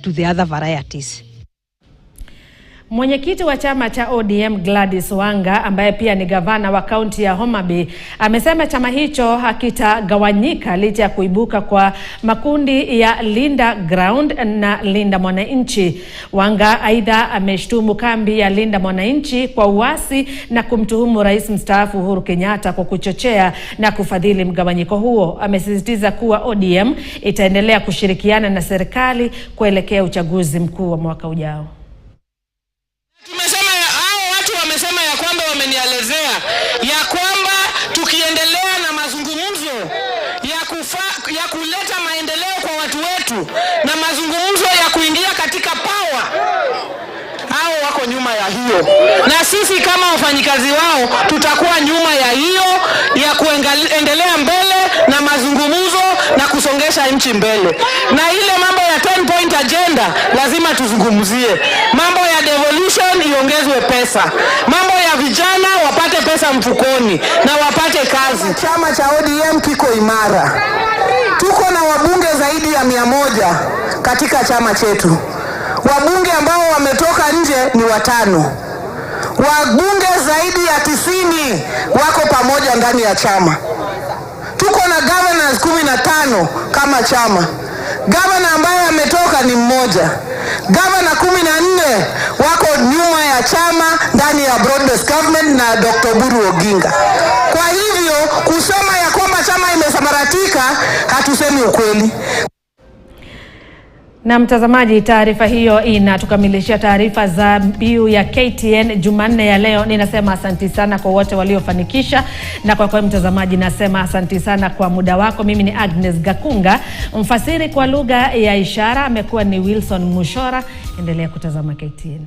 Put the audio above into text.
to the other varieties. Mwenyekiti wa chama cha ODM Gladys Wanga, ambaye pia ni gavana wa kaunti ya Homa Bay, amesema chama hicho hakitagawanyika licha ya kuibuka kwa makundi ya Linda Ground na Linda Mwananchi. Wanga aidha ameshtumu kambi ya Linda Mwananchi kwa uasi na kumtuhumu Rais mstaafu Uhuru Kenyatta kwa kuchochea na kufadhili mgawanyiko huo. Amesisitiza kuwa ODM itaendelea kushirikiana na serikali kuelekea uchaguzi mkuu wa mwaka ujao. Wamesema ya kwamba wamenielezea ya kwamba tukiendelea na mazungumzo ya kuleta maendeleo kwa watu wetu na mazungumzo ya kuingia katika power, hao wako nyuma ya hiyo, na sisi kama wafanyikazi wao tutakuwa nyuma ya hiyo ya kuendelea mbele na mazungumzo na kusongesha nchi mbele. Na ile mambo ya 10 point agenda lazima tuzungumzie. Mambo ya devolution iongezwe pesa. Mambo ya vijana wapate pesa mfukoni na wapate kazi. Chama cha ODM kiko imara. Tuko na wabunge zaidi ya 100 katika chama chetu. Wabunge ambao wametoka nje ni 5. Wabunge zaidi ya 90 wako pamoja ndani ya chama. Tuko na governors 15 kama chama. Governor ambaye ametoka ni mmoja. Governor 14 wako nyuma ya chama ndani ya broad-based government na Dr. Oburu Oginga. Kwa hivyo kusema ya kwamba chama imesambaratika, hatusemi ukweli. Na mtazamaji, taarifa hiyo inatukamilishia taarifa za mbiu ya KTN Jumanne ya leo. Ninasema asanti sana kwa wote waliofanikisha, na kwa mtazamaji nasema asanti sana kwa muda wako. Mimi ni Agnes Gakunga, mfasiri kwa lugha ya ishara amekuwa ni Wilson Mushora. Endelea kutazama KTN.